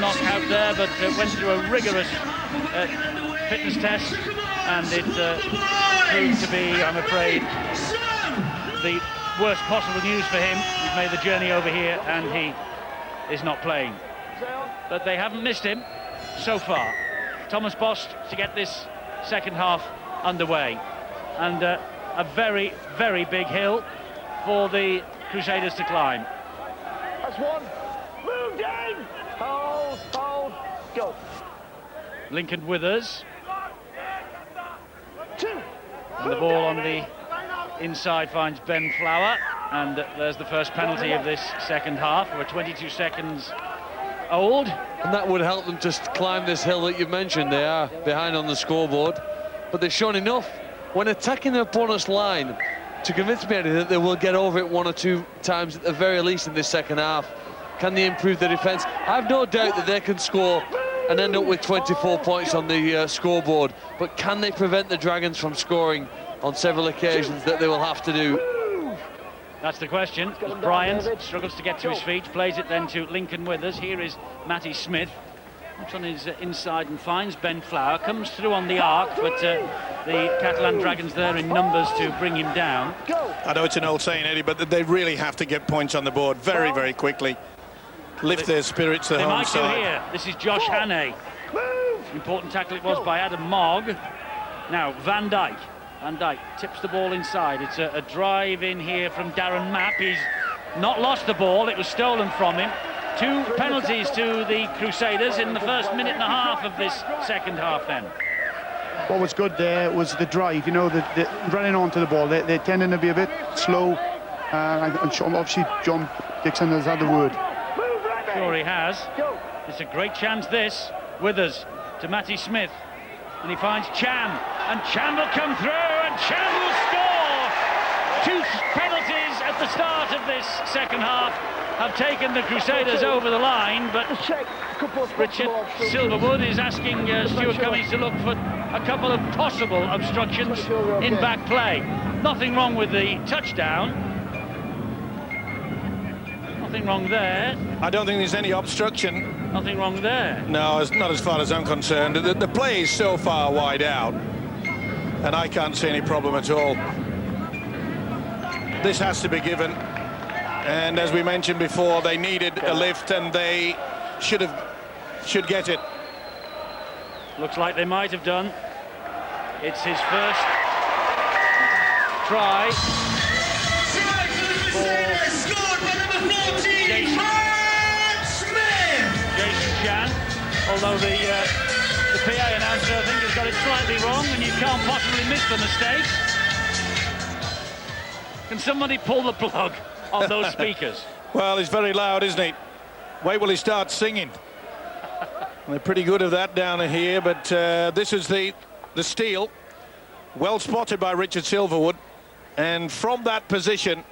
knockout there, but went through a rigorous fitness test, and it proved to be, I'm afraid, the worst possible news for him. He's made the journey over here, and he is not playing. But they haven't missed him so far. Thomas Bost to get this second half underway, and a very, very big hill for the Crusaders to climb. That's one. Move down. Hold, go. Lincoln Withers. Two. And the ball on the inside finds Ben Flower, and there's the first penalty of this second half. We're 22 seconds old. And that would help them just climb this hill that you've mentioned. They are behind on the scoreboard, but they've shown enough when attacking their opponent's line to convince me that they will get over it one or two times at the very least in this second half. Can they improve their defence? I have no doubt that they can score and end up with 24 points on the scoreboard, but can they prevent the Dragons from scoring on several occasions that they will have to do? That's the question. As Brian struggles to get to his feet, plays it then to Lincoln Withers. Here is Matty Smith. Looks on his inside and finds Ben Flower. Comes through on the arc, but the Catalan Dragons there in numbers to bring him down. I know it's an old saying, Eddie, but they really have to get points on the board very, very quickly. Lift their spirits to the home side. They might do here. This is Josh Hannay. Important tackle it was by Adam Mogg. Now Van Dijk. Van Dijk tips the ball inside. It's a drive in here from Darren Mapp. He's not lost the ball. It was stolen from him. 2 penalties to the Crusaders in the first minute and a half of this second half then. What was good there was the drive, you know, the running onto the ball. They're tending to be a bit slow, and obviously John Dixon has had the word. Sure he has. It's a great chance this. Withers to Matty Smith, and he finds Chan, and Chan will come through, and Chan will score! 2 penalties at the start of this second half have taken the Crusaders over the line, but Richard Silverwood is asking Stuart Cummings to look for a couple of possible obstructions in back play. Nothing wrong with the touchdown. Nothing wrong there. I don't think there's any obstruction. Nothing wrong there. No, it's not as far as I'm concerned. The play is so far wide out, and I can't see any problem at all. This has to be given. And as we mentioned before, they needed a lift, and they should get it. Looks like they might have done. It's his first try for Jason Chan. Although the PA announcer, I think, has got it slightly wrong, and you can't possibly miss the mistake. Can somebody pull the plug on those speakers? Well, he's very loud, isn't he? Wait till he starts singing. They're pretty good at that down here, but this is the steal. Well spotted by Richard Silverwood. And from that position,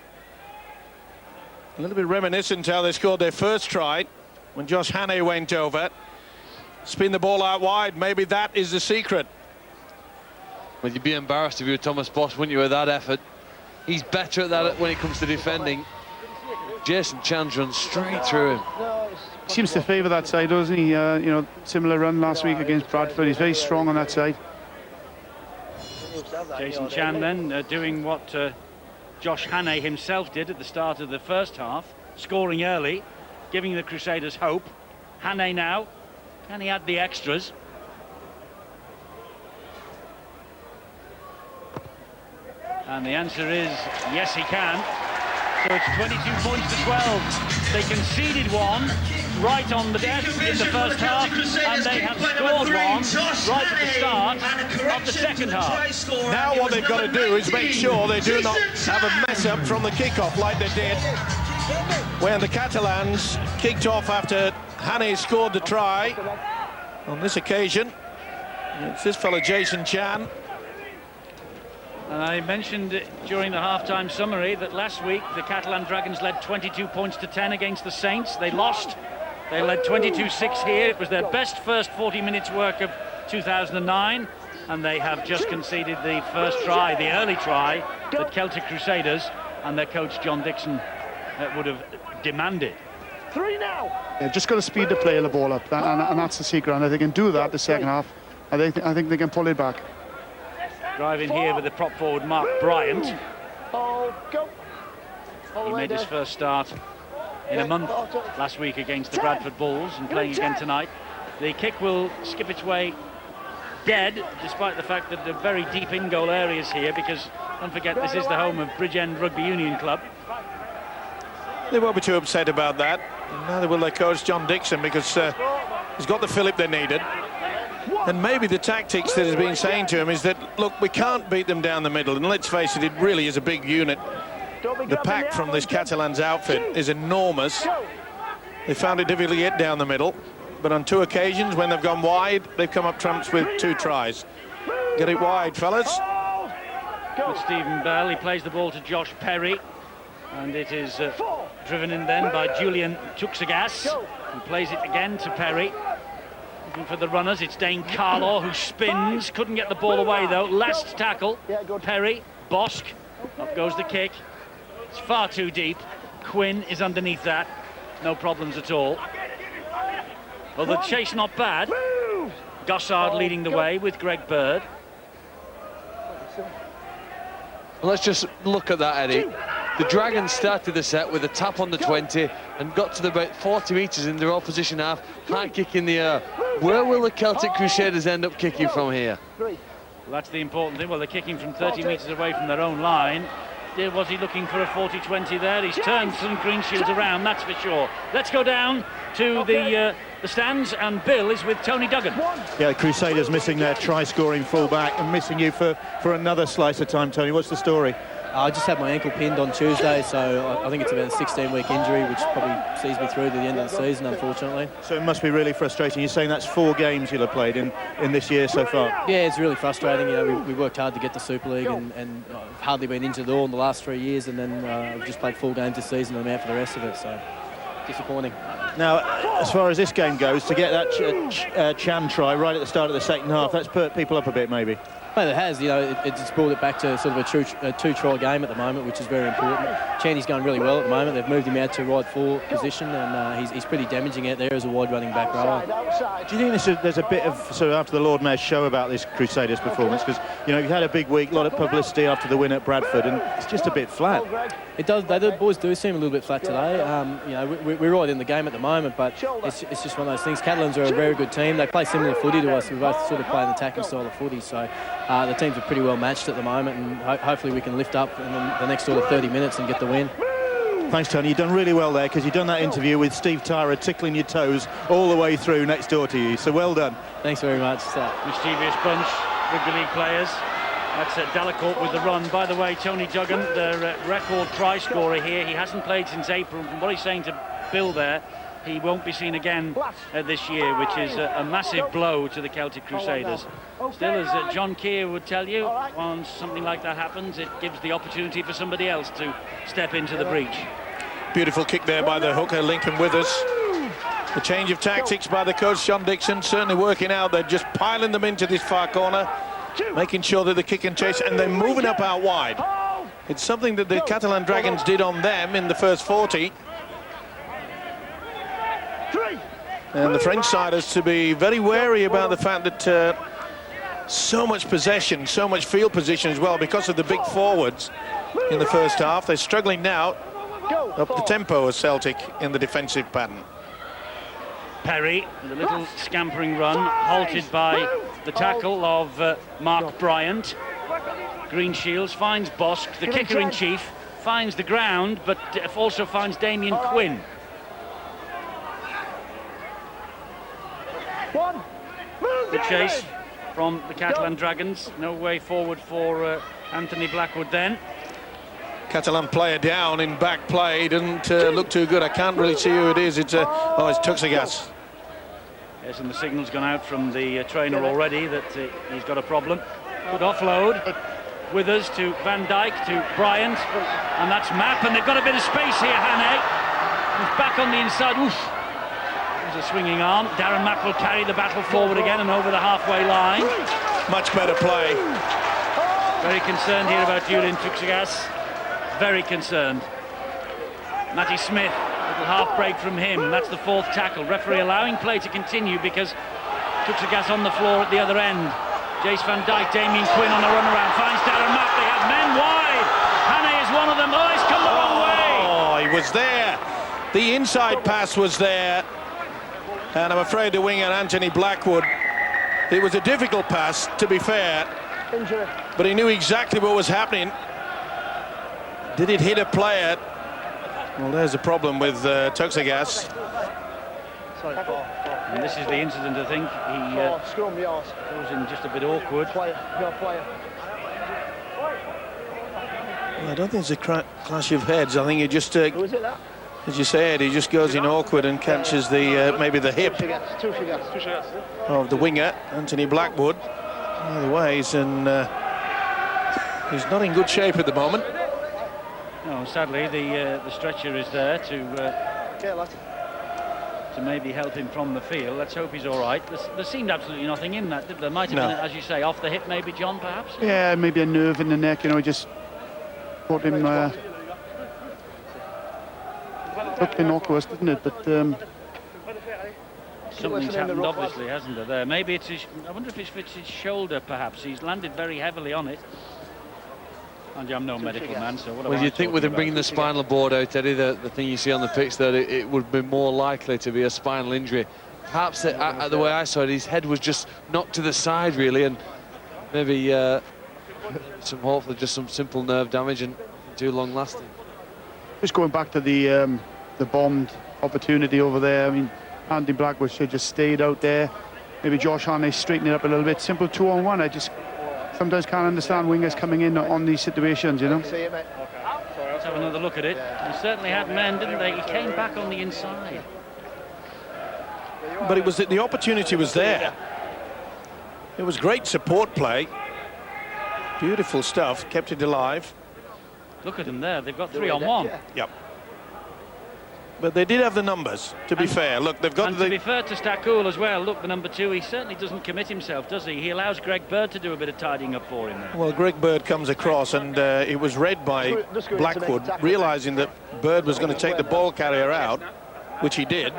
a little bit reminiscent how they scored their first try when Josh Hannay went over. Spin the ball out wide. Maybe that is the secret. Well, you'd be embarrassed if you were Thomas Bost, wouldn't you, with that effort? He's better at that when it comes to defending. Jason Chan's run straight through him. Seems to favour that side, doesn't he? You know, similar run last week against Bradford. He's very strong on that side. Jason Chan then doing what Josh Hannay himself did at the start of the first half, scoring early, giving the Crusaders hope. Hannay now, can he add the extras? And the answer is yes, he can. So it's 22 points to 12. They conceded one right on the death in the first half, and they have scored one right at the start of the second half. Now what they've got to do is make sure they do not have a mess up from the kickoff like they did when the Catalans kicked off after Hannay scored the try. On this occasion, it's this fellow Jason Chan. And I mentioned during the half-time summary that last week the Catalan Dragons led 22 points to 10 against the Saints. They lost. They led 22-6 here. It was their best first 40 minutes work of 2009, and they have just conceded the first try, the early try, that Celtic Crusaders and their coach John Dixon would have demanded. 3 now. Yeah, just got to speed the play of the ball up, and that's the secret. And if they can do that the second half, I think they can pull it back. Driving here with the prop forward Mark Bryant. Hold, go. He made his first start in a month last week against the Bradford Bulls and playing again tonight. The kick will skip its way dead, despite the fact that they're very deep in-goal areas here, because don't forget this is the home of Bridgend Rugby Union Club. They won't be too upset about that. Neither will their coach John Dixon, because he's got the fillip they needed. And maybe the tactics that has been saying to him is that, look, we can't beat them down the middle. And let's face it, it really is a big unit. The pack from this Catalan's outfit is enormous. They found it difficult to get down the middle. But on 2 occasions, when they've gone wide, they've come up trumps with 2 tries. Get it wide, fellas. With Stephen Bell, he plays the ball to Josh Perry. And it is driven in then by Julian Tuxagas, who plays it again to Perry. Looking for the runners, it's Dane Carlaw who spins, couldn't get the ball away though. Last tackle, Perry, Bosk, up goes the kick. It's far too deep. Quinn is underneath that, no problems at all. Well, the chase not bad. Gossard leading the way with Greg Bird. Well, let's just look at that, Eddie. The Dragons started the set with a tap on the 20 and got to about 40 metres in their opposition half, high kick in the air. Where will the Celtic Crusaders end up kicking from here? Well, that's the important thing. Well, they're kicking from 30 metres away from their own line. Was he looking for a 40-20 there? He's turned some green shields around, that's for sure. Let's go down to the stands, and Bill is with Tony Duggan. Yeah, the Crusaders missing their try-scoring full-back and missing you for another slice of time, Tony. What's the story? I just had my ankle pinned on Tuesday, so I think it's about a 16-week injury, which probably sees me through to the end of the season, unfortunately. So it must be really frustrating. You're saying that's 4 games you'll have played in this year so far? Yeah, it's really frustrating. You know, we worked hard to get to Super League, and I've hardly been injured at all in the last 3 years, and then I've just played 4 games this season and I'm out for the rest of it, so disappointing. Now, as far as this game goes, to get that Chan try right at the start of the second half, that's put people up a bit, maybe. Well, it has. You know, it's brought it back to sort of a 2-try game at the moment, which is very important. Chaney's going really well at the moment. They've moved him out to wide forward position, and he's pretty damaging out there as a wide running back rower. Do you think there's a bit of, sort of after the Lord Mayor's show about this Crusaders performance? Because, you know, you've had a big week, a lot of publicity after the win at Bradford, and it's just a bit flat. It does. The boys do seem a little bit flat today. You know, we're right in the game at the moment, but it's just one of those things. Catalans are a very good team. They play similar footy to us. We both sort of play an attacking style of footy, so the teams are pretty well matched at the moment, and hopefully we can lift up in the next sort of 30 minutes and get the win. Thanks, Tony. You've done really well there, because you've done that interview with Steve Tyra tickling your toes all the way through next door to you, so well done. Thanks very much. Mischievous bunch, rugby league players. That's Delacourt with the run. By the way, Tony Duggan, the record try scorer here, he hasn't played since April. From what he's saying to Bill there, he won't be seen again this year, which is a massive blow to the Celtic Crusaders. Still, as John Keir would tell you, once something like that happens, it gives the opportunity for somebody else to step into the breach. Beautiful kick there by the hooker, Lincoln Withers. The change of tactics by the coach, John Dixon, certainly working out. They're just piling them into this far corner, making sure that the kick and chase, and they're moving up out wide. It's something that the Catalan Dragons did on them in the first 40. And the French side is to be very wary about the fact that so much possession, so much field position as well, because of the big forwards in the first half. They're struggling now up the tempo of Celtic in the defensive pattern. Perry, with a little scampering run, halted by the tackle of Mark Bryant. Green Shields finds Bosk, the kicker-in-chief, finds the ground, but also finds Damien Quinn. The chase from the Catalan Dragons. No way forward for Anthony Blackwood then. Catalan player down in back play, doesn't look too good. I can't really see who it is. It's Tuxagas. Yes, and the signal's gone out from the trainer already that he's got a problem. Good offload. Withers to Van Dijk to Bryant, and that's Mapp, and they've got a bit of space here, Hannay. He's back on the inside. Oof. There's a swinging arm. Darren Mapp will carry the battle forward again and over the halfway line. Much better play. Very concerned here about Julian Tuxagas. Very concerned. Matty Smith with little half break from him. That's the 4th tackle. Referee allowing play to continue because Tuxegas on the floor at the other end. Jace Van Dijk, Damien Quinn on a run around, finds Darren Mapp. They have men wide. Hannay is one of them. Oh, he's come the wrong way. Oh, he was there. The inside pass was there. And I'm afraid the winger, Anthony Blackwood, it was a difficult pass, to be fair. Injury. But he knew exactly what was happening. Did it hit a player? Well, there's a problem with Tuxegas. And this is the incident, I think. He Scrum yours. goes in just a bit awkward. Player, your player. Well, I don't think it's a clash of heads. I think he just, Who is it that? as you said, he just goes in awkward and catches the maybe the hip Tuxegas. of the winger, Anthony Blackwood. Either way, he's not in good shape at the moment. No, sadly, the stretcher is there to maybe help him from the field. Let's hope he's all right. There seemed absolutely nothing in that, did there? Might have been, as you say, off the hip, maybe, John, perhaps? Yeah, maybe a nerve in the neck, you know, just caught him. Looked innocuous, didn't it? But something's happened, obviously, hasn't there? There, maybe it's his. I wonder if it's his shoulder. Perhaps he's landed very heavily on it. And I'm no medical man, so what? Well, you'd think with him bringing the spinal board out, Eddie, the thing you see on the pitch there, it would be more likely to be a spinal injury. Perhaps the way I saw it, his head was just knocked to the side, really, and maybe hopefully just some simple nerve damage and too long lasting. just going back to the bombed opportunity over there. I mean, Andy Blackwood should have just stayed out there. Maybe Josh Hannay straighten it up a little bit. Simple 2-on-1. I just sometimes can't understand wingers coming in on these situations, you know. Let's have another look at it. They certainly had men, didn't they? He came back on the inside. But it was the opportunity was there. It was great support play. Beautiful stuff. Kept it alive. Look at them there. They've got 3-on-1. Yep. But they did have the numbers, to be fair. Look, they've got and to be fair to Stakul as well, look, the number 2, he certainly doesn't commit himself, does he? He allows Greg Bird to do a bit of tidying up for him there. Well, Greg Bird comes across, and it was read by Blackwood, realising that Bird was going to take the ball carrier out, which he did,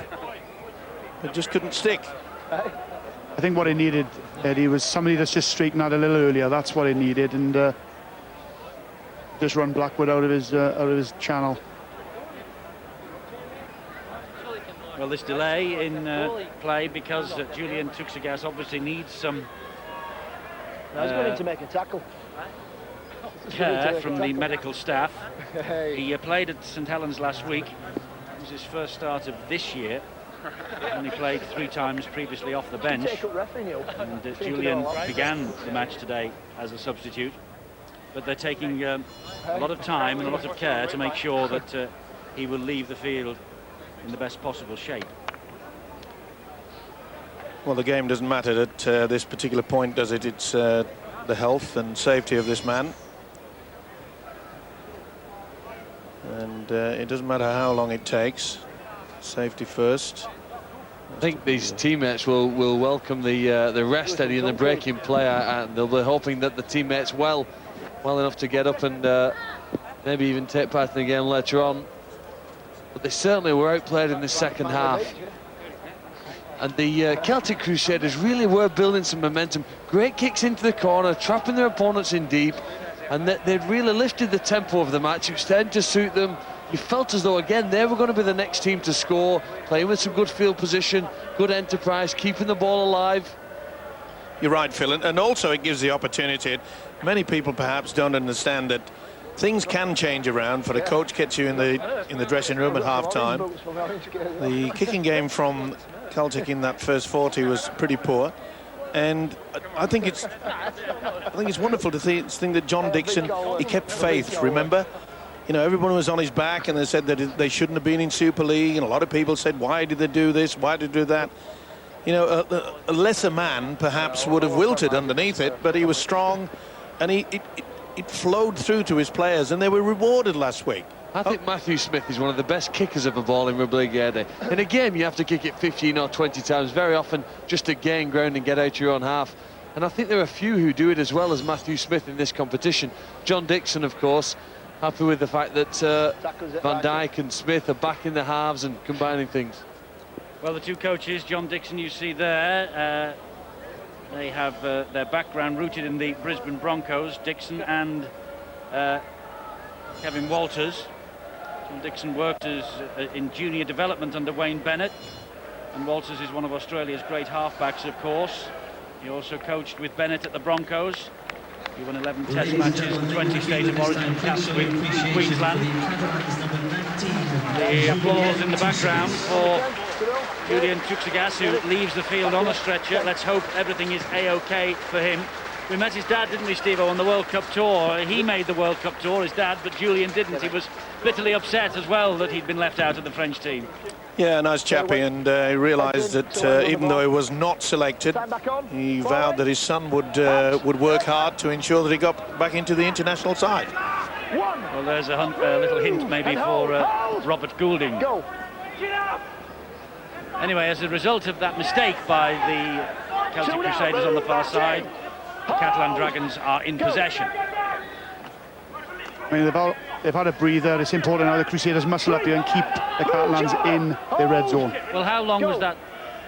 but just couldn't stick. I think what he needed, Eddie, was somebody that's just straightened out a little earlier. That's what he needed, and just run Blackwood out of his channel. Well, this delay in play because Julian Tuxegas obviously needs some He's going to make a tackle. care from the medical staff. He played at St Helens last week. It was his first start of this year. Only played 3 times previously off the bench. And Julian began the match today as a substitute. But they're taking a lot of time and a lot of care to make sure that he will leave the field in the best possible shape. Well, the game doesn't matter at this particular point, does it? It's the health and safety of this man. And it doesn't matter how long it takes. Safety first. I think these teammates will welcome the rest, Eddie, and the break in play, and they'll be hoping that the teammates well enough to get up and maybe even take part in the game later on. But they certainly were outplayed in the second half. And the Celtic Crusaders really were building some momentum. Great kicks into the corner, trapping their opponents in deep. And they'd really lifted the tempo of the match. It was starting to suit them. You felt as though, again, they were going to be the next team to score, playing with some good field position, good enterprise, keeping the ball alive. You're right, Phil. And also it gives the opportunity. Many people perhaps don't understand that things can change around. For the coach gets you in the dressing room at half-time. The kicking game from Celtic in that first 40 was pretty poor, and I think it's wonderful to think that John Dixon, he kept faith. Remember, you know, everyone was on his back, and they said that they shouldn't have been in Super League, and a lot of people said, why did they do this? Why did they do that? You know, a lesser man perhaps would have wilted underneath it, but he was strong, and it flowed through to his players, and they were rewarded last week. I think Matthew Smith is one of the best kickers of a ball in rugby league, Eddie. In a game, you have to kick it 15 or 20 times, very often just to gain ground and get out your own half. And I think there are a few who do it as well as Matthew Smith in this competition. John Dixon, of course, happy with the fact that Van Dijk and Smith are back in the halves and combining things. Well, the two coaches, John Dixon, you see there, they have their background rooted in the Brisbane Broncos, Dixon and Kevin Walters. John Dixon worked as in junior development under Wayne Bennett, and Walters is one of Australia's great halfbacks, of course. He also coached with Bennett at the Broncos. He won 11 Test matches and 20 State of Origin caps with Queensland. The applause in the background for Julian Tuxigas, who leaves the field on a stretcher. Let's hope everything is A-OK for him. We met his dad, didn't we, Steve-O, on the World Cup tour. He made the World Cup tour, his dad, but Julian didn't. He was bitterly upset as well that he'd been left out of the French team. Yeah, nice chappy, and he realised that even though he was not selected, he vowed that his son would work hard to ensure that he got back into the international side. Well, there's a little hint maybe for Robert Goulding. Anyway, as a result of that mistake by the Celtic Crusaders on the far side, the Catalan Dragons are in possession. I mean, they've had a breather. It's important now the Crusaders muscle up here and keep the Catalans in the red zone. Well, how long was that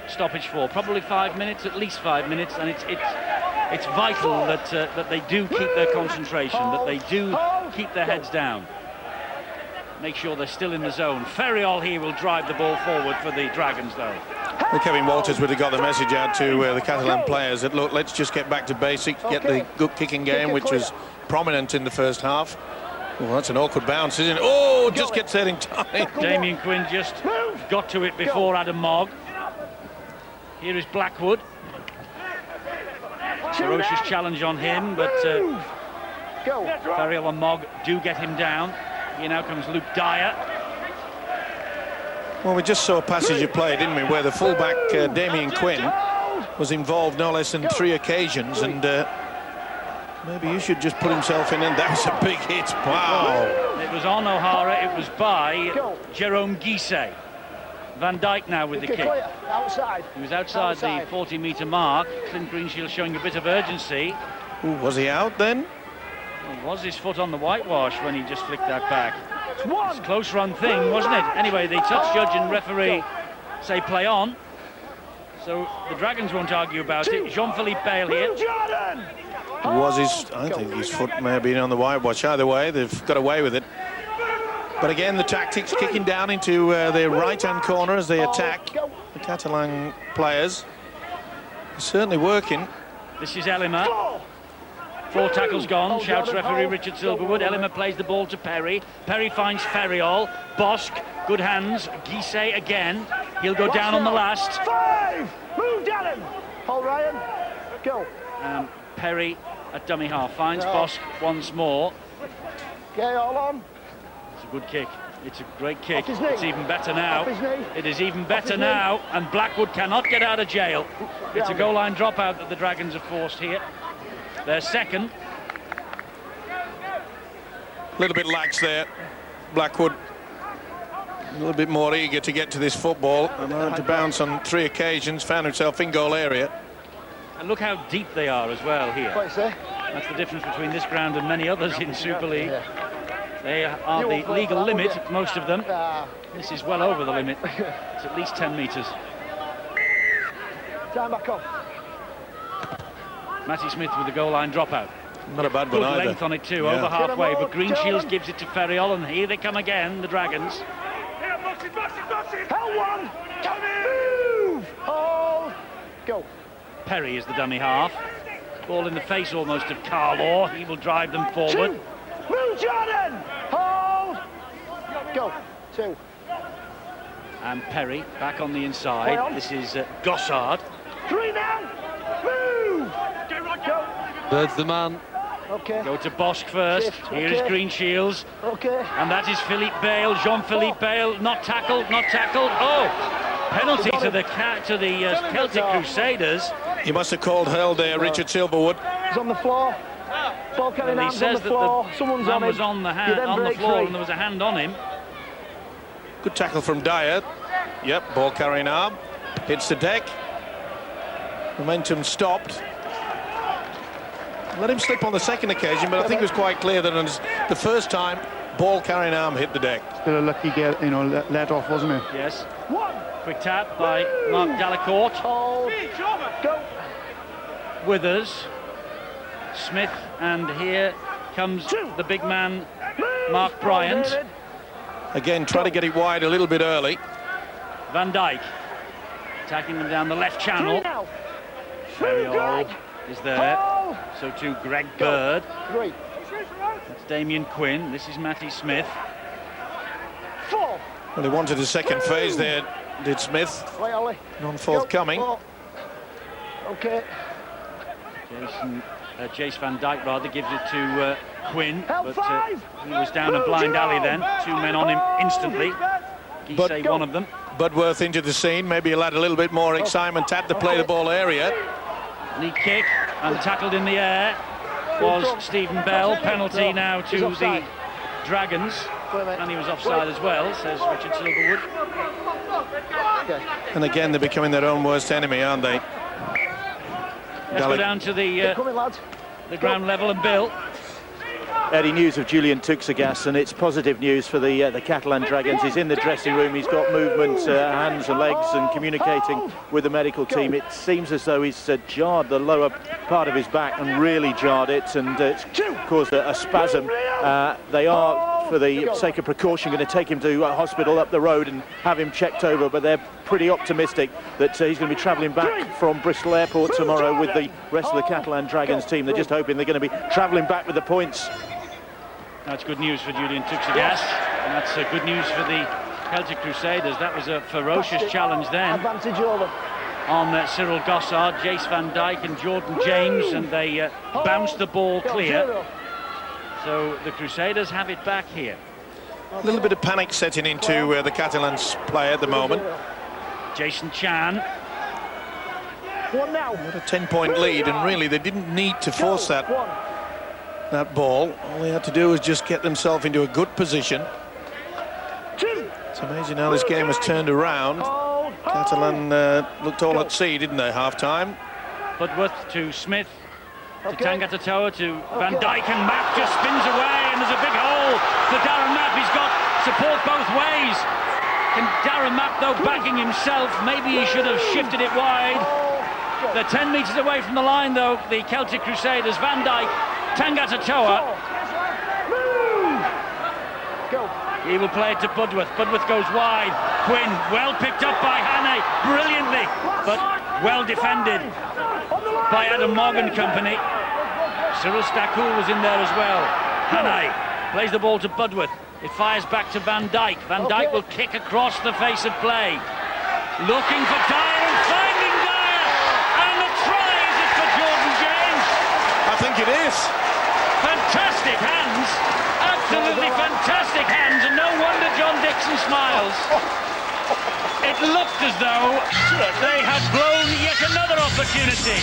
stoppage for? Probably 5 minutes, at least 5 minutes, and it's vital that they do keep their concentration, that they do keep their heads down. Make sure they're still in the zone. Ferriol here will drive the ball forward for the Dragons, though. Well, Kevin Walters would have got the message out to the Catalan players that, look, let's just get back to basics, get the good kicking game, which was prominent in the first half. Well, that's an awkward bounce, isn't it? Oh, just gets there in time. Damien Quinn just got to it before Adam Mogg. Here is Blackwood. Ferocious challenge on him, but Ferriol and Mogg do get him down. Here now comes Luke Dyer. Well, we just saw a passage of play, didn't we, where the fullback Damien Quinn was involved no less than 3 occasions, and maybe you should just put himself in, and that was a big hit. Wow. It was on O'Hara, it was by Jerome Guisset. Van Dijk now with the kick. He was outside the 40-metre mark. Clint Greenshield showing a bit of urgency. Ooh, was he out then? Well, was his foot on the whitewash when he just flicked that back? It's a close run thing, wasn't it? Anyway, the touch judge and referee say play on. So the Dragons won't argue about it. Jean-Philippe Bale here. I think his foot may have been on the whitewash. Either way, they've got away with it. But again, the tactics kicking down into their right-hand corner as they attack the Catalan players. It's certainly working. This is Elima. 4 tackles gone, shouts referee Richard Silverwood. Elima plays the ball to Perry. Perry finds Ferriol. Bosk, good hands. Guisset again. He'll go down on the last. 5! Move, Darren! Hold Ryan. Go. Perry at dummy half finds Bosk once more. Okay, all on. It's a good kick. It's a great kick. Off his knee. It's even better now. Off his knee. It is even Off better his knee. now, and Blackwood cannot get out of jail. It's a goal line dropout that the Dragons have forced here. They're second. A little bit lax there. Blackwood a little bit more eager to get to this football, and had to bounce on 3 occasions, found himself in goal area. And look how deep they are as well here. What is it? That's the difference between this ground and many others in Super League. They are the legal limit, most of them. This is well over the limit. It's at least 10 metres. Time back on. Matty Smith with the goal line dropout. Not a bad Good one either. length on it too, Yeah. over halfway. But Greenshields gives it to Ferriol, and here they come again, the Dragons. Hell one! Move! Hold! Go. Perry is the dummy half. Ball in the face almost of Carlaw. He will drive them forward. 2! Move, Jordan! Hold! Go. 2. And Perry back on the inside. This is Gossard. 3 now! Move! Go. Bird's the man. Okay. Go to Bosk first. Shift, Here is okay. Greenshields. Okay. And that is Philippe Bale, Jean-Philippe Bale. Not tackled, not tackled. Oh! Penalty to the Celtic Crusaders. He must have called held there, Richard Silverwood. He's on the floor. Ball carrying Well, he hands on says the that floor. the Someone's man on him. was on the You then on the break floor, free. and there was a hand on him. Good tackle from Dyer. Yep, ball carrying arm. Hits the deck. Momentum stopped. Let him slip on the second occasion, but I think it was quite clear that on the first time ball carrying arm hit the deck. Still a lucky get, let off, wasn't it? Yes. Quick tap by Mark Delacourt. Hold. Go. Withers. Smith, and here comes the big man, Mark Bryant. Again, try to get it wide a little bit early. Van Dijk attacking them down the left channel. Ferriol is there. So too Greg Bird. That's Damien Quinn. This is Matty Smith. Four. Well, he wanted a second phase there, did Smith. Non-forthcoming. Okay. Jace Van Dijk rather gives it to Quinn, but he was down a blind alley then. 2 men on him instantly. Gise one of them. Budworth into the scene. Maybe he'll add a little bit more excitement at the play the ball area. Knee kick and tackled in the air was Stephen Bell. Penalty now to the Dragons. And he was offside as well, says Richard Silverwood. And again, they're becoming their own worst enemy, aren't they? Let's go down to the ground level and Bill. Eddie, news of Julian Tuxagas, and it's positive news for the Catalan Dragons. He's in the dressing room, he's got movement, hands and legs, and communicating with the medical team. It seems as though he's jarred the lower part of his back and really jarred it, and it's caused a spasm. They are, for the sake of precaution, going to take him to a hospital up the road and have him checked over, but they're pretty optimistic that he's going to be travelling back from Bristol Airport tomorrow with the rest of the Catalan Dragons team. They're just hoping they're going to be travelling back with the points. That's good news for Julian Tuxagas, and that's good news for the Celtic Crusaders. That was a ferocious challenge then Advantage over. on Cyril Gossard, Jace Van Dijk and Jordan James, and they bounced the ball clear. So the Crusaders have it back here. A little bit of panic setting into the Catalans' play at the moment. Jason Chan. One now. What a 10-point lead, and really they didn't need to force that ball. All they had to do was just get themselves into a good position. It's amazing how this game has turned around. Catalan looked all at sea, didn't they, half-time? Budworth to Smith, to Tangata-Toa, to Van Dijk, and Mapp just spins away, and there's a big hole for Darren Mapp. He's got support both ways. Can Darren Mapp, though, backing himself, maybe he should have shifted it wide. They're 10 metres away from the line, though, the Celtic Crusaders. Van Dijk, Tangata-Toa. He will play it to Budworth. Budworth goes wide. Quinn, well picked up by Hannay, brilliantly, but well defended by Adam Morgan company. Cyril Stakul was in there as well. Hannay plays the ball to Budworth. It fires back to Van Dijk. Van Dijk will kick across the face of play. Looking for Dyer and finding Dyer. And the try, is it for Jordan James? I think it is. Fantastic hands. Absolutely fantastic hands. And no wonder John Dixon smiles. It looked as though they had blown yet another opportunity.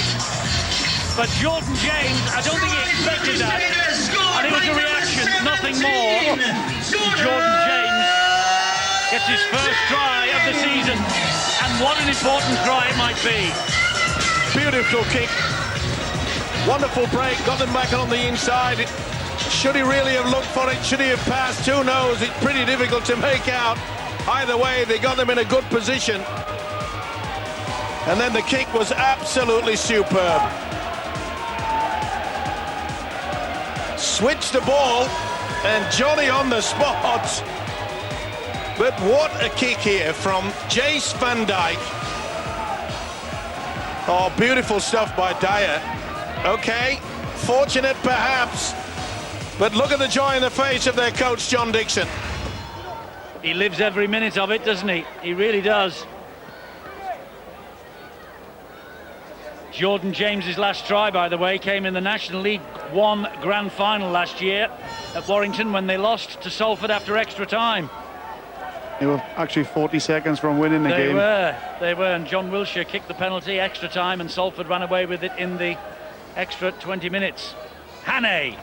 But Jordan James, I don't think he expected that. And it was a reaction, nothing more. Jordan James gets his first try of the season. And what an important try it might be. Beautiful kick. Wonderful break, got them back on the inside. Should he really have looked for it? Should he have passed? Who knows? It's pretty difficult to make out. Either way, they got them in a good position. And then the kick was absolutely superb. Switched the ball, and Johnny on the spot. But what a kick here from Jace Van Dijk. Oh, beautiful stuff by Dyer. Okay, fortunate perhaps, but look at the joy in the face of their coach, John Dixon. He lives every minute of it, doesn't he? He really does. Jordan James's last try, by the way, came in the National League 1 Grand Final last year at Warrington when they lost to Salford after extra time. They were actually 40 seconds from winning the game. They were, and John Wilshire kicked the penalty, extra time, and Salford ran away with it in the extra 20 minutes. Hannay,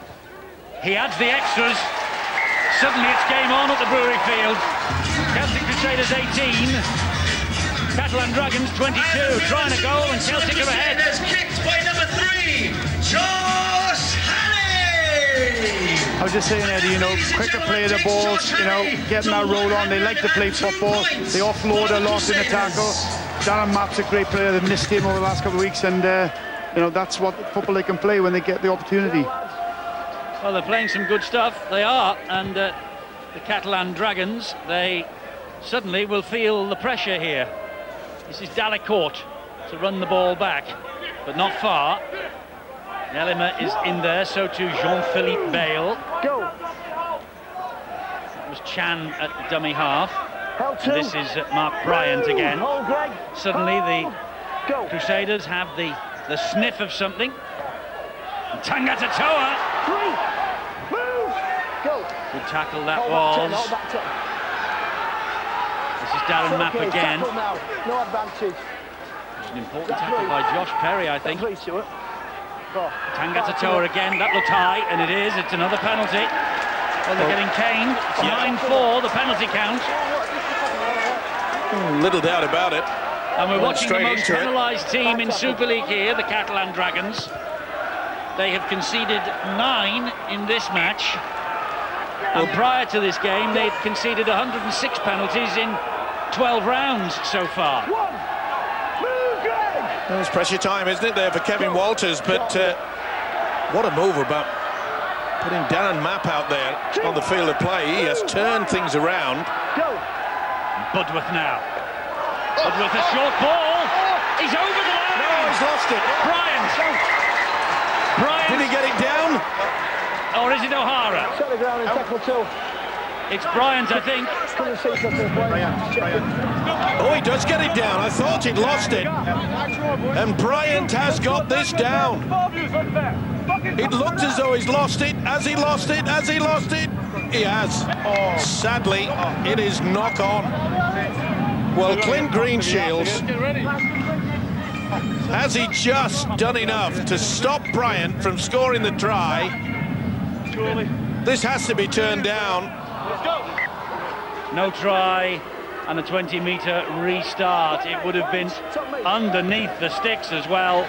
he adds the extras. Suddenly it's game on at the Brewery Field. Celtic Crusaders 18, Catalan Dragons 22. Trying a goal, and Celtic are ahead. Kicked by number 3, Josh Hannay. I was just saying, Eddie, you know, quicker play of the balls, you know, getting that roll on. They like to play football. They offload a lot in the tackle. Darren Mapp's a great player. They've missed him over the last couple of weeks, and you know, that's what football they can play when they get the opportunity. Well, they're playing some good stuff. They are, and the Catalan Dragons, they suddenly will feel the pressure here. This is Dalacourt to run the ball back, but not far. Elima is in there, so too Jean-Philippe Bale. Go. It was Chan at the dummy half. And this is Mark Bryant again. Hold, Greg. Suddenly the Go. Crusaders have the sniff of something. And Tangata-Toa. 3. Move. Go. Good tackle that Hold was. that 10, hold that 10. This is Darren Mapp Okay, again. tackle now. No advantage. It's an important tackle by Josh Perry, I think. Please, Stuart. Go. Tangata-Toa again. That looked high, and it is. It's another penalty. Well, they're getting caned. It's 9-4, the penalty count. Little doubt about it. And we're Went watching the straight most into it. penalised team in Super League here, the Catalan Dragons. They have conceded 9 in this match. And prior to this game, they've conceded 106 penalties in 12 rounds so far. 1. Move, Greg. Well, it's pressure time, isn't it, there for Kevin Walters? But what a move about putting Darren Mapp out there on the field of play. He has turned things around. Go. Budworth now. Budworth a short ball. He's over the line. No, he's lost it. Bryant. Did he get it down? Or is it O'Hara? Set the ground and tackle 2. It's Bryant, I think. Couldn't see something. Oh, he does get it down. I thought he'd lost it. And Bryant has got this down. It looked as though he's lost it. Has he lost it? Has he lost it? He has. Sadly, it is knock on. Well, Clint Greenshields, has he just done enough to stop Bryant from scoring the try? This has to be turned down. No try and a 20-metre restart. It would have been underneath the sticks as well,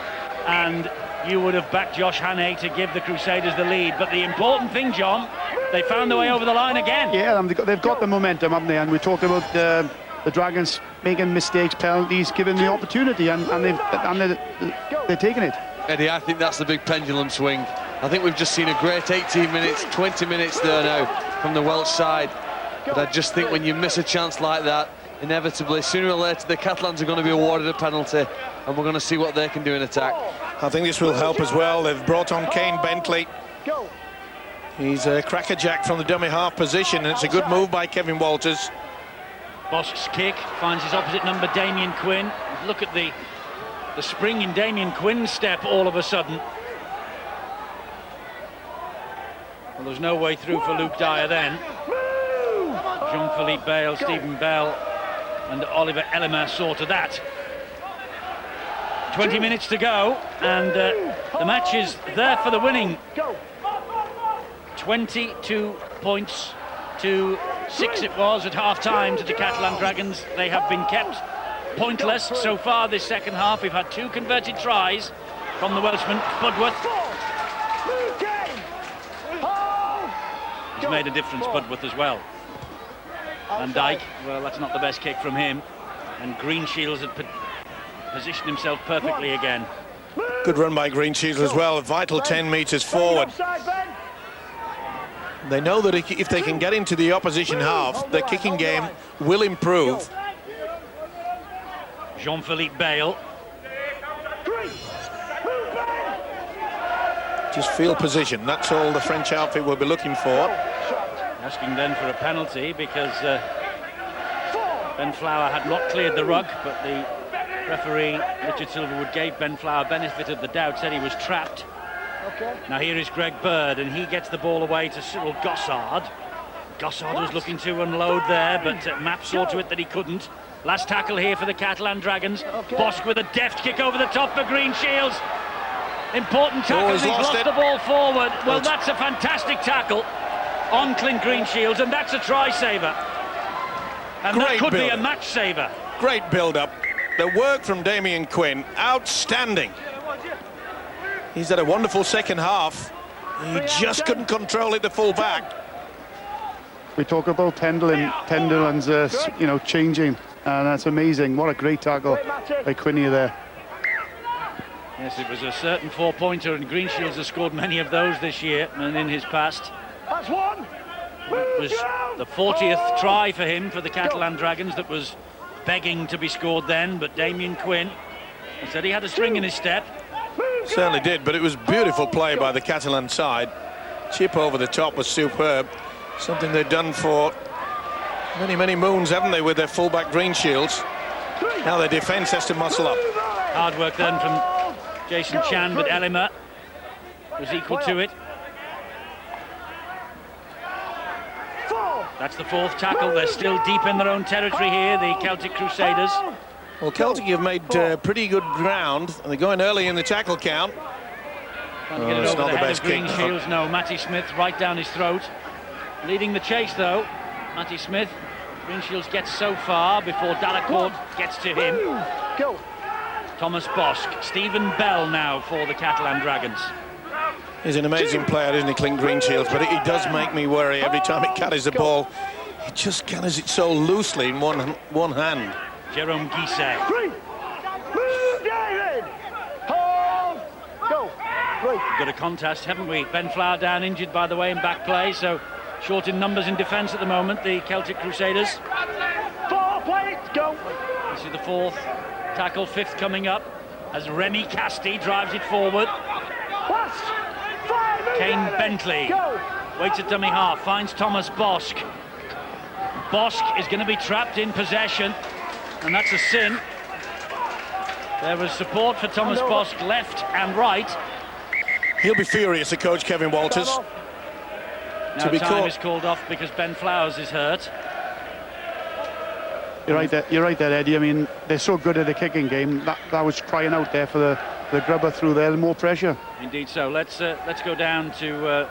and you would have backed Josh Hannay to give the Crusaders the lead. But the important thing, John, they found their way over the line again. Yeah, they've got the momentum, haven't they? And we talked about the Dragons making mistakes, penalties, giving the opportunity, and they're taking it. Eddie, I think that's the big pendulum swing. I think we've just seen a great 18 minutes, 20 minutes there now from the Welsh side. But I just think when you miss a chance like that, inevitably, sooner or later, the Catalans are going to be awarded a penalty, and we're going to see what they can do in attack. I think this will help as well. They've brought on Kane Bentley. He's a crackerjack from the dummy half position, and it's a good move by Kevin Walters. Bosk's kick finds his opposite number, Damien Quinn. Look at the spring in Damien Quinn's step all of a sudden. Well, there's no way through for Luke Dyer then. Jean-Philippe Bale, Stephen Bell and Oliver Elima saw to that. 20 minutes to go, and the match is there for the winning. 22 points to 6 it was at half-time to the Catalan Dragons. They have been kept pointless so far this second half. We've had 2 converted tries from the Welshman, Budworth. He's made a difference, Budworth, as well. Van Dijk, well, that's not the best kick from him. And Greenshields had positioned himself perfectly again. Good run by Greenshields as well, a vital 10 metres forward. They know that if they can get into the opposition half, the kicking game will improve. Jean-Philippe Bale. Just field position, that's all the French outfit will be looking for. Asking then for a penalty because Ben Flower had not cleared the ruck, but the referee, Richard Silverwood, gave Ben Flower benefit of the doubt, said he was trapped. Now here is Greg Bird, and he gets the ball away to Cyril Gossard. Gossard was looking to unload there, but Mapp saw to it that he couldn't. Last tackle here for the Catalan Dragons. Bosk with a deft kick over the top for Greenshields. Important tackle, he's lost the ball forward. Well, that's a fantastic tackle on Clint Greenshields, and that's a try saver. And that could be a match saver. Great build-up. The work from Damien Quinn, outstanding. He's had a wonderful second half. He just couldn't control it, the full back. We talk about Tenderland's, you know, changing, and that's amazing. What a great tackle by Quinney there. Yes, it was a certain four-pointer, and Greenshields has scored many of those this year and in his past. That's one. It was the 40th try for him for the Catalan Dragons that was begging to be scored then, but Damien Quinn said he had a spring in his step. Certainly did, but it was beautiful play by the Catalan side. Chip over the top was superb. Something they've done for many moons, haven't they, with their fullback Greenshields. Now their defence has to muscle up. Hard work then from Jason Chan, but Ellimer was equal to it. That's the fourth tackle. They're still deep in their own territory here, the Celtic Crusaders. Well, Celtic have made pretty good ground, and they're going early in the tackle count. Can't get it it's over not the the head best of kick. Greenshields. No, Matty Smith right down his throat. Leading the chase, though, Matty Smith. Greenshields gets so far before Delacourt gets to him. Go. Thomas Bosk. Stephen Bell now for the Catalan Dragons. He's an amazing player, isn't he, Clint Greenshields? But he does make me worry every time he carries the ball. He just carries it so loosely in one hand. Jerome Guisset. Three. Move, David. Hold. Go. Three. We've got a contest, haven't we? Ben Flower down, injured, by the way, in back play, so short in numbers in defence at the moment, the Celtic Crusaders. 4 plates. Go. This is the fourth tackle, fifth coming up, as Remy Casti drives it forward. Last. 5. Move, Kane David. Bentley Go. waits at dummy half, finds Thomas Bosk. Bosk is going to be trapped in possession, and that's a sin. There was support for Thomas Bosk left and right. He'll be furious at coach Kevin Walters. Now To be time caught. is called off because Ben Flowers is hurt. You're right there, Eddie. I mean, they're so good at the kicking game. That was crying out there for the grubber through there, and more pressure. Indeed so. Let's go down to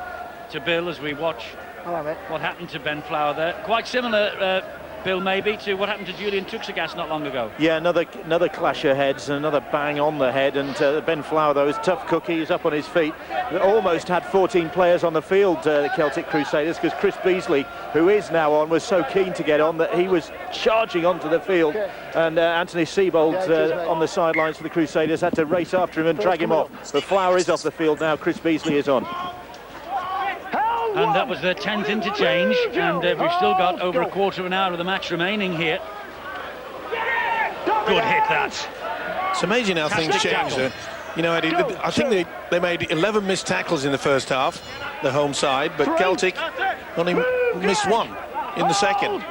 Bill as we watch Hello, mate. what happened to Ben Flower there. Quite similar, Bill, maybe, to what happened to Julian Tuxagas not long ago. Yeah, another clash of heads and another bang on the head. And Ben Flower, though, is tough cookie. He's up on his feet. They almost had 14 players on the field, the Celtic Crusaders, because Chris Beasley, who is now on, was so keen to get on that he was charging onto the field. And Anthony Seibold on the sidelines for the Crusaders had to race after him and drag him off. But Flower is off the field now. Chris Beasley is on. And that was their 10th interchange, and we've still got over a quarter of an hour of the match remaining here. Good hit, that. It's amazing how things Fantastic change. tackle. You know, Eddie, I think they made 11 missed tackles in the first half, the home side, but Celtic only missed one in the second.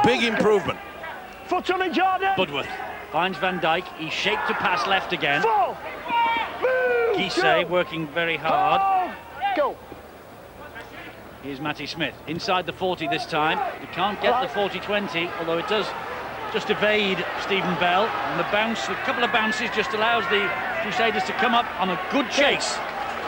Big improvement. Foot on it, Jordan. Budworth finds Van Dijk. He's shaped to pass left again. 4. Move. Guisset working very hard. Go. Here's Matty Smith inside the 40 this time. He can't get the 40-20, although it does just evade Stephen Bell. And the bounce, a couple of bounces, just allows the Crusaders to come up on a good chase.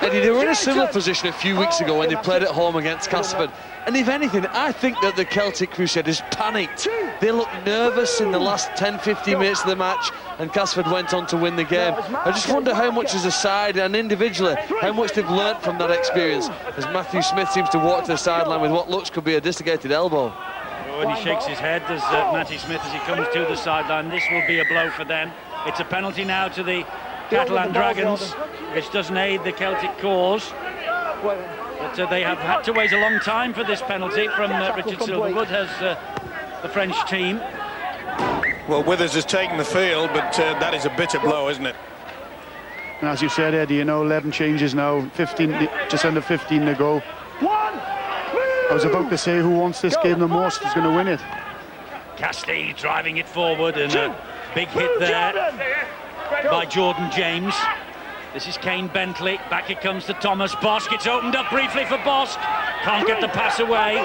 Eddie, they were in a similar position a few weeks ago when they played at home against Castleford. And if anything, I think that the Celtic Crusaders panicked. They looked nervous in the last 10-15 minutes of the match, and Castleford went on to win the game. I just wonder how much as a side and individually, how much they've learnt from that experience, as Matthew Smith seems to walk to the sideline with what looks could be a dislocated elbow. Oh, and he shakes his head, does Matty Smith, as he comes to the sideline. This will be a blow for them. It's a penalty now to the Catalan Dragons, which doesn't aid the Celtic cause. But they have had to wait a long time for this penalty from Richard Silverwood, has the French team. Well, Withers has taken the field, but that is a bitter blow, isn't it? And as you said, Eddie, you know, 11 changes now, 15, just under 15 to go. 1. I was about to say who wants this game the most is going to win it. Casti driving it forward, and a big hit there by Jordan James. This is Kane Bentley. Back it comes to Thomas Bosk. It's opened up briefly for Bosk. Can't get the pass away.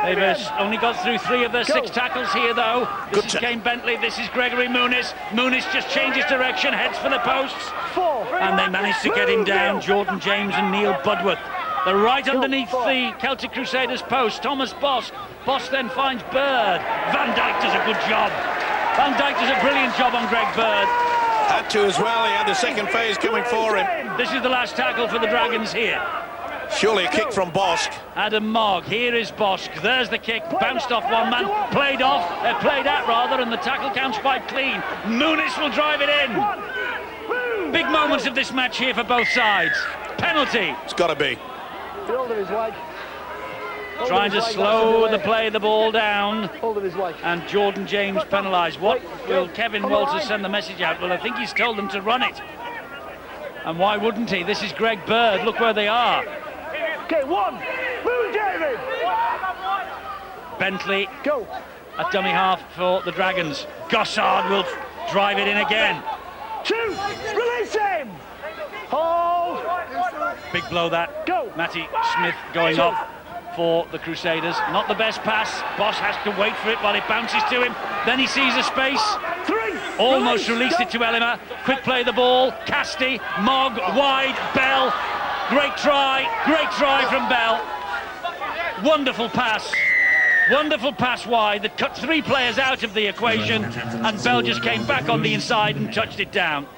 They've only got through 3 of their 6 tackles here, though. This is Kane Bentley. This is Gregory Muniz. Muniz just changes direction, heads for the posts. 4. And they managed to get him down. Jordan James and Neil Budworth. They're right underneath the Celtic Crusaders post. Thomas Bosk. Bosk then finds Bird. Van Dijk does a good job. Van Dijk does a brilliant job on Greg Bird. Had to as well. He had the second phase coming for him. This is the last tackle for the Dragons here. Surely a kick from Bosk. Adam Mogg, here is Bosk, there's the kick, bounced off one man, played at rather, and the tackle counts quite clean. Muniz will drive it in. Big moments of this match here for both sides. Penalty. It's got to be. Hold of his leg. Trying to slow the play of the ball down, Hold of his leg. and Jordan James penalised. What will Kevin Walters send the message out? Well, I think he's told them to run it. And why wouldn't he? This is Greg Bird, look where they are. Okay, one. Move, David. Bentley Go. at dummy half for the Dragons. Gossard will drive it in again. Two. Release him. Hold. Big blow that. Go. Matty Smith going off for the Crusaders. Not the best pass. Boss has to wait for it while it bounces to him. Then he sees a space. Three. Almost Release. released it to Elima. Quick play the ball. Casti, Mogg, wide, Bell. Great try from Bell. Wonderful pass wide that cut three players out of the equation, and Bell just came back on the inside and touched it down.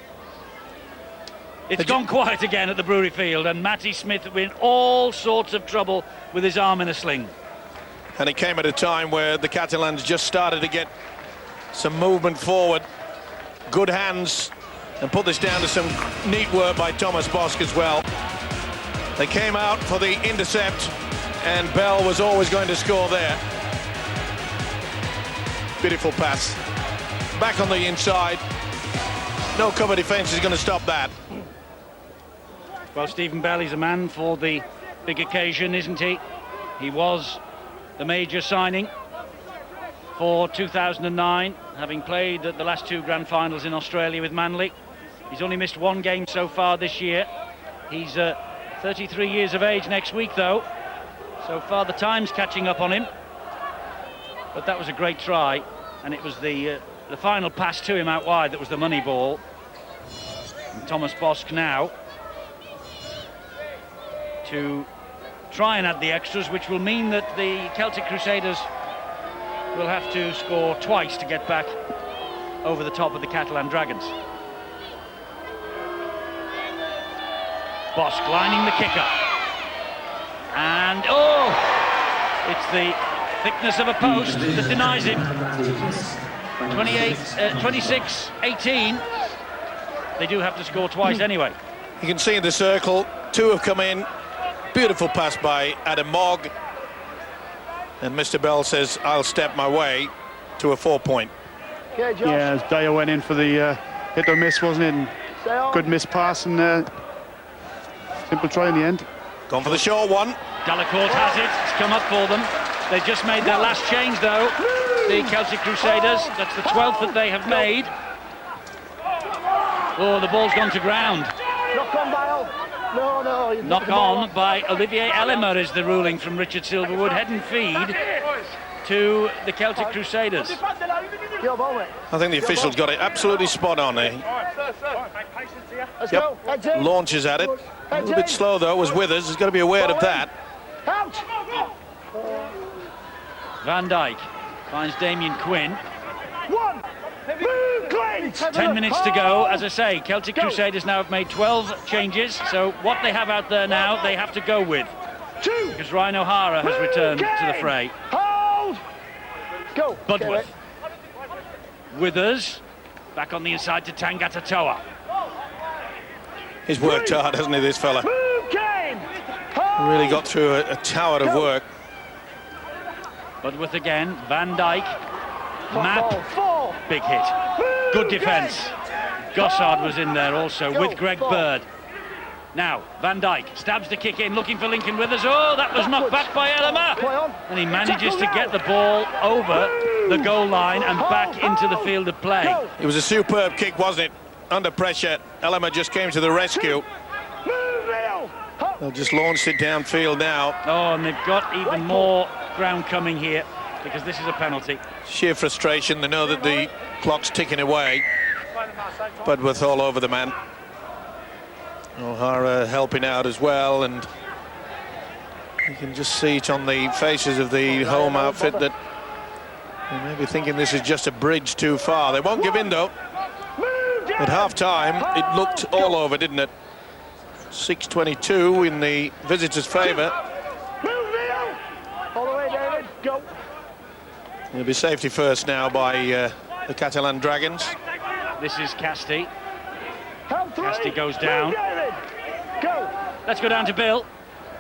It's gone quiet again at the Brewery Field, and Matty Smith in all sorts of trouble with his arm in a sling. And it came at a time where the Catalans just started to get some movement forward. Good hands, and put this down to some neat work by Thomas Bosk as well. They came out for the intercept, and Bell was always going to score there. Beautiful pass. Back on the inside. No cover defence is going to stop that. Well, Stephen Bell is a man for the big occasion, isn't he? He was the major signing for 2009, having played at the last two grand finals in Australia with Manly. He's only missed one game so far this year. He's 33 years of age next week, though. So far, the time's catching up on him. But that was a great try, and it was the final pass to him out wide that was the money ball. And Thomas Bosk now to try and add the extras, which will mean that the Celtic Crusaders will have to score twice to get back over the top of the Catalan Dragons. Bosk lining the kicker. And, it's the thickness of a post that denies him. 26-18. They do have to score twice anyway. You can see in the circle, two have come in. Beautiful pass by Adam Mogg. And Mr. Bell says, I'll step my way to a 4-point. Okay, Josh. Yeah, as Dyer went in for the hit or miss, wasn't it? And Stay on. good miss pass and simple try in the end. Gone for the short one. Delacourt has it. It's come up for them. They just made their last change, though. The Celtic Crusaders. That's the 12th that they have made. Oh, the ball's gone to ground. Knock on, Bale. No. Knock on by Olivier Elima is the ruling from Richard Silverwood. Head and feed to the Celtic Crusaders. Your ball, mate. I think the officials got it absolutely spot on there. Let's go. Heads in. Launches at it. A little bit slow, though, was Withers. He's got to be aware of that. Out. Van Dijk finds Damien Quinn. One. Move, Clint. 10 minutes to go. As I say, Celtic Crusaders now have made 12 changes, so what they have out there now, they have to go with. Two. Because Ryan O'Hara has returned to the fray. Hold. Go. Budworth. Withers. Back on the inside to Tangata Toa. He's worked hard, hasn't he, this fella? Move, game. Really got through a tower of work. Budworth again. Van Dijk. Map. Four. Big hit. Good defence. Gossard was in there also with Greg Bird. Now, Van Dijk stabs the kick in, looking for Lincoln Withers. Oh, that was knocked back by Elima. And he manages to get the ball over the goal line and back into the field of play. It was a superb kick, wasn't it? Under pressure, Elima just came to the rescue. They'll just launched it downfield now. Oh, and they've got even more ground coming here because this is a penalty. Sheer frustration. They know that the clock's ticking away. Budworth all over the man. O'Hara helping out as well, and you can just see it on the faces of the home outfit that they may be thinking this is just a bridge too far. They won't give in, though. At half-time, it looked all over, didn't it? 6:22 in the visitors' favour. Move, Neil! All the way, David. Go. It'll be safety first now by the Catalan Dragons. This is Casti. Help three. Casti goes down. Move, David. Go. Let's go down to Bill.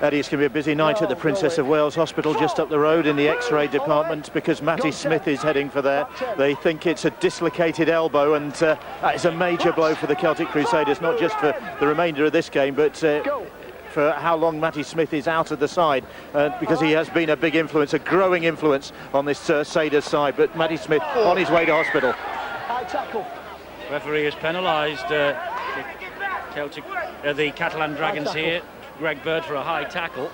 Eddie, it's going to be a busy night at the Princess of Wales Hospital just up the road in the X-ray department because Matty Smith is heading for there. They think it's a dislocated elbow, and that is a major blow for the Celtic Crusaders, not just for the remainder of this game, but for how long Matty Smith is out of the side, because he has been a big influence, a growing influence on this Crusaders side. But Matty Smith on his way to hospital. High tackle. Referee has penalised the Catalan Dragons here. Greg Bird for a high tackle.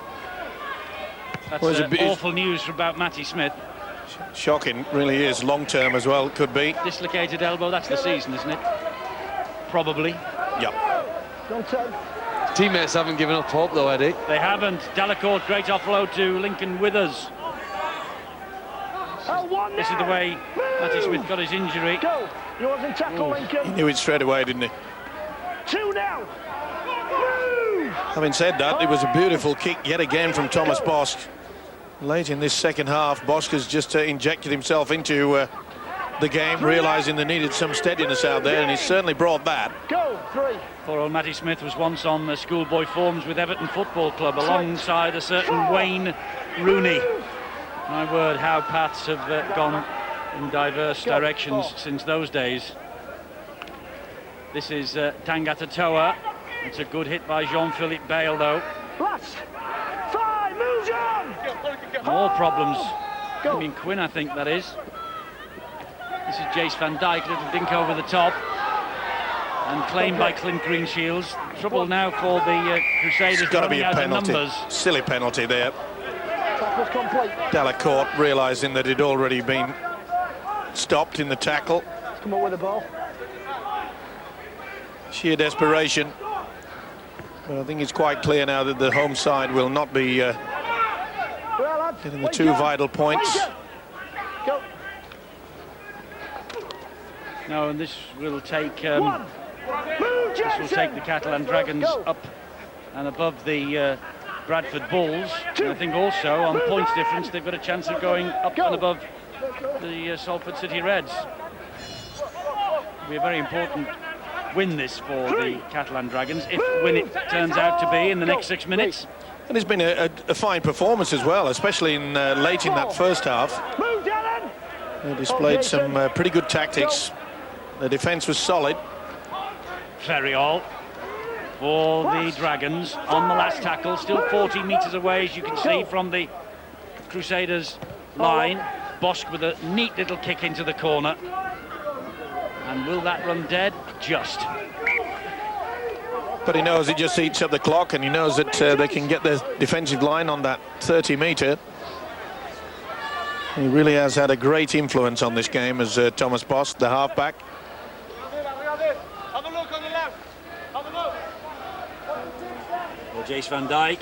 That's awful news about Matty Smith. Shocking, really is. Long term as well, could be. Dislocated elbow, that's the season, isn't it? Probably. Yep. Don't turn. Teammates haven't given up hope though, Eddie. They haven't. Delacourt, great offload to Lincoln Withers. This is the way Matty Smith got his injury. Go. Yours in tackle, He Lincoln. knew it straight away, didn't he? 2 now. Having said that, it was a beautiful kick yet again from Thomas Bosk. Late in this second half, Bosk has just injected himself into the game, realising they needed some steadiness out there, and he's certainly brought that. Go. 3. Poor old Matty Smith was once on the schoolboy forms with Everton Football Club alongside a certain Wayne Rooney. My word, how paths have gone in diverse directions since those days. This is Tangata Toa. It's a good hit by Jean-Philippe Bale, though. Last. 5. Move on. More problems. I mean, Quinn, I think that is. This is Jace Van Dijk, little dink over the top. And claimed by Clint Greenshields. Trouble now for the Crusaders. It's got to be a penalty. Silly penalty there. Tackle's complete. Delacourt realising that it had already been stopped in the tackle. Come up with the ball. Sheer desperation. But I think it's quite clear now that the home side will not be getting the 2 vital points. Go. No, and this will take the Catalan Dragons up and above the Bradford Bulls. And I think also on points difference they've got a chance of going up and above the Salford City Reds. It'll be a very important win this for the Catalan Dragons, if win it turns out to be in the next 6 minutes. And it's been a fine performance as well, especially in late in that first half. They displayed some pretty good tactics. The defence was solid. Ferriol for the Dragons on the last tackle, still 40 metres away, as you can see from the Crusaders line. Bosk with a neat little kick into the corner. And will that run dead? Just. But he knows it just eats up the clock, and he knows that they can get the defensive line on that 30-metre. He really has had a great influence on this game as Thomas Bosk, the halfback. Well, Jace Van Dijk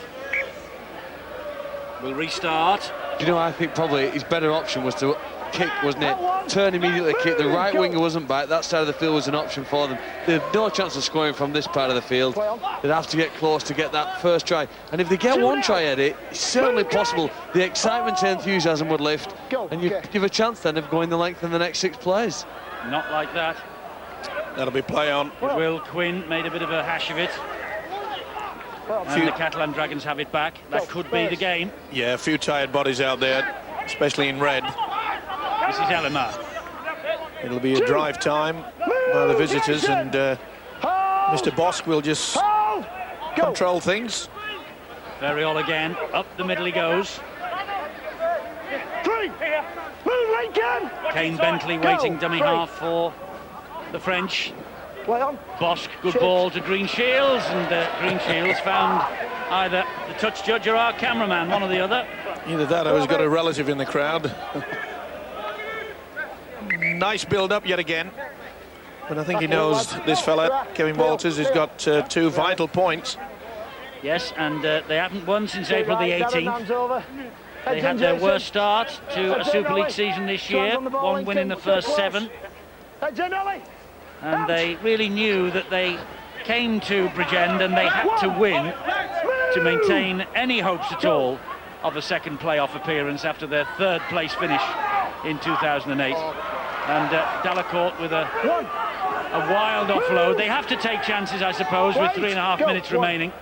will restart. Do you know, I think probably his better option was to kick, wasn't it? Turn immediately, kick. The right winger wasn't back. That side of the field was an option for them. They have no chance of scoring from this part of the field. They'd have to get close to get that first try. And if they get one try at it, it's certainly possible. The excitement and enthusiasm would lift, and you give a chance then of going the length in the next 6 plays. Not like that. That'll be play on. Will Quinn made a bit of a hash of it. And the Catalan Dragons have it back. That could be the game. Yeah, a few tired bodies out there, especially in red. This is Elima. It'll be a drive time by the visitors, and Mr. Bosk will just control things. Ferriol again, up the middle he goes. 3. Move, Lincoln. Kane Bentley waiting dummy half for the French. Play on. Bosk, good ball to Greenshields, and Greenshields found either the touch judge or our cameraman, one or the other. Either that or he's got a relative in the crowd. Nice build-up yet again. But I think he knows this fella, Kevin Walters, has got 2 vital points. Yes, and they haven't won since April the 18th. They had their worst start to a Super League season this year, 1 win in the first 7. And they really knew that they came to Bridgend and they had to win to maintain any hopes at all of a second playoff appearance after their third place finish in 2008. And Delacourt with a wild offload. They have to take chances, I suppose, with 3.5 minutes remaining.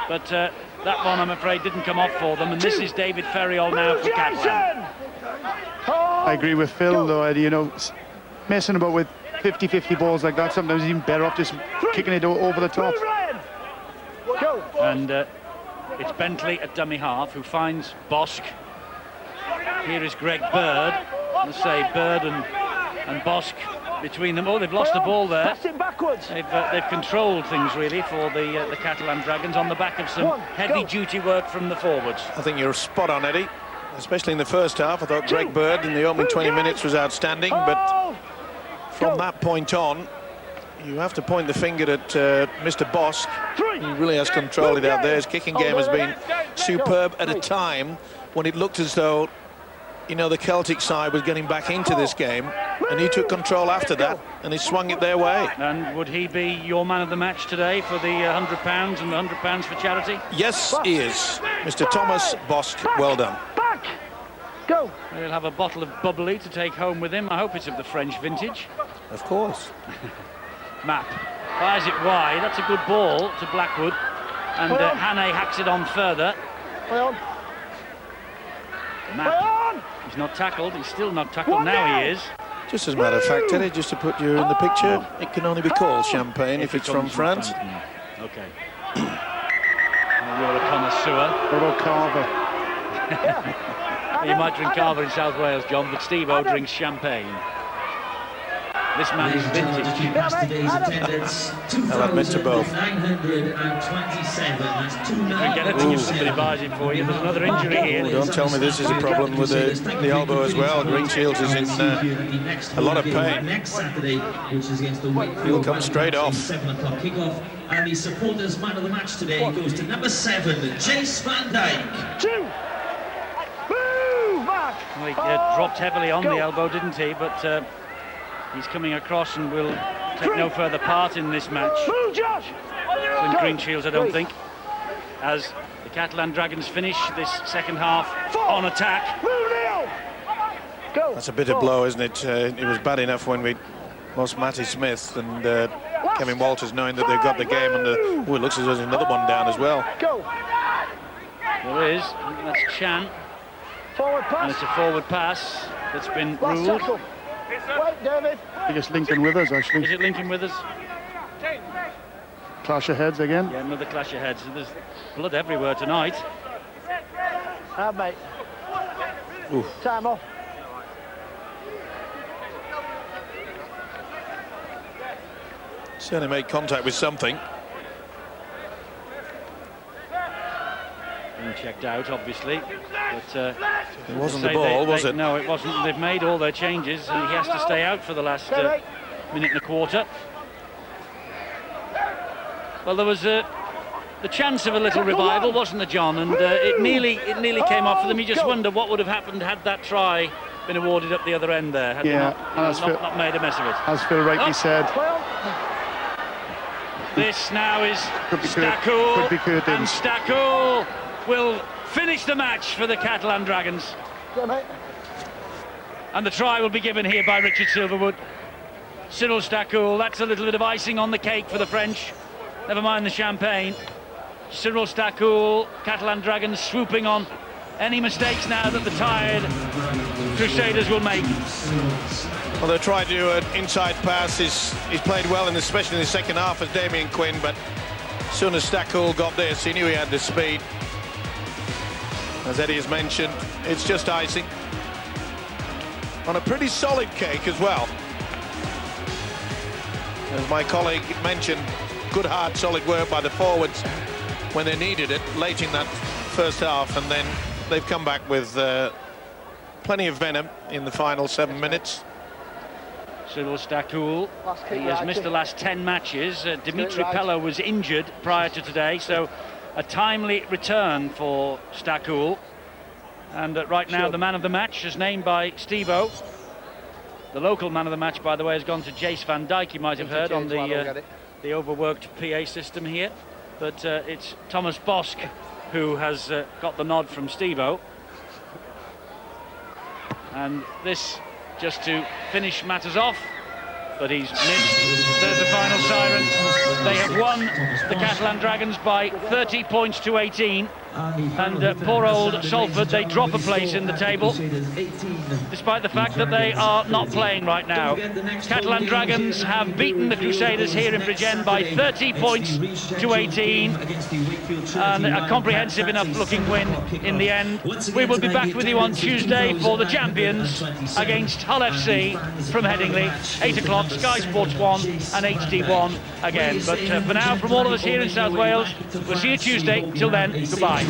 But that one, I'm afraid, didn't come off for them. And this is David Ferriol now for Catalan. I agree with Phil, though, Eddie. You know, messing about with 50-50 balls like that, sometimes even better off just kicking it over the top. And it's Bentley at dummy half who finds Bosk. Here is Greg Bird. Let's say Bird and Bosk between them. Oh, they've lost the ball there. They've controlled things really for the Catalan Dragons on the back of some heavy-duty work from the forwards. I think you're spot on, Eddie. Especially in the first half, I thought Greg Bird in the opening 20 minutes was outstanding, but from that point on, you have to point the finger at Mr. Bosk. He really has controlled it out there. His kicking game has been superb at a time when it looked as though, you know, the Celtic side was getting back into this game, and he took control after that, and he swung it their way. And would he be your man of the match today for the £100 and the £100 for charity? Yes, he is. Mr. Thomas Bosk, well done. Go. He'll have a bottle of bubbly to take home with him. I hope it's of the French vintage. Of course. Map fires it wide. That's a good ball to Blackwood, and Hannay hacks it on further. Map. He's not tackled. He's still not tackled. Now he is. Just as a matter of fact, Eddie, just to put you in the picture, it can only be called champagne if it's from France. Okay. You're a connoisseur. What about Carver? You might drink Carver in South Wales, John, but Steve-O drinks champagne. This man is vintage. I'll admit to both. You can get it if somebody buys it for you. There's another injury here. Don't tell me this is a problem with the elbow as well. Green Shields is in a lot of pain. He'll come straight off. 7 o'clock kickoff, and the supporters' man of the match today goes to number 7, Jace Van Dijk. Well, he dropped heavily on the elbow, didn't he? But he's coming across and will take no further part in this match. In Green Shields, I don't think. As the Catalan Dragons finish this second half on attack. That's a bitter blow, isn't it? It was bad enough when we lost Matty Smith and Kevin Walters, knowing that they've got the game under. Oh, it looks as though there's another one down as well. There is. That's Chan. And it's a forward pass that's been ruled. I guess Lincoln Withers, actually. Is it Lincoln Withers? Clash of heads again. Yeah, another clash of heads. There's blood everywhere tonight. Mate. Oof. Time off. Certainly made contact with something. Being checked out, obviously. But it wasn't the ball, was it? No, it wasn't. They've made all their changes, and he has to stay out for the last minute and a quarter. Well, there was the chance of a little revival, wasn't there, John? And it nearly came off for them. You just wonder what would have happened had that try been awarded up the other end there. Had they not made a mess of it. As Phil rightly said. This now is Stacoul, and Stacoul will finish the match for the Catalan Dragons. And the try will be given here by Richard Silverwood. Cyril Stacoul, that's a little bit of icing on the cake for the French. Never mind the champagne. Cyril Stacoul, Catalan Dragons swooping on any mistakes now that the tired Crusaders will make. Well, they tried to do an inside pass. He's played well, especially in the second half, as Damien Quinn, but as soon as Stacoul got this, he knew he had the speed. As Eddie has mentioned, it's just icing on a pretty solid cake as well. As my colleague mentioned, good, hard, solid work by the forwards when they needed it late in that first half, and then they've come back with plenty of venom in the final 7 minutes. Cyril Stacoul, he has missed the last 10 matches. Dimitri Pello was injured prior to today, so a timely return for Stacoul. And right now the man of the match is named by Steve-O. The local man of the match, by the way, has gone to Jace Van Dijk, you might have heard, on the the overworked PA system here, but it's Thomas Bosk who has got the nod from Steve-O. And this just to finish matters off, but he's missed. There's the final siren. They have won the Catalan Dragons by 30 points to 18. And poor old Salford, they drop a place in the table, despite the fact that they are not playing right now. Catalan Dragons have beaten the Crusaders here in Bridgend by 30 points to 18, and a comprehensive enough looking win in the end. We will be back with you on Tuesday for the champions against Hull FC from Headingley, 8 o'clock, Sky Sports 1 and HD1 again. But for now, from all of us here in South Wales, we'll see you Tuesday. Till then, goodbye.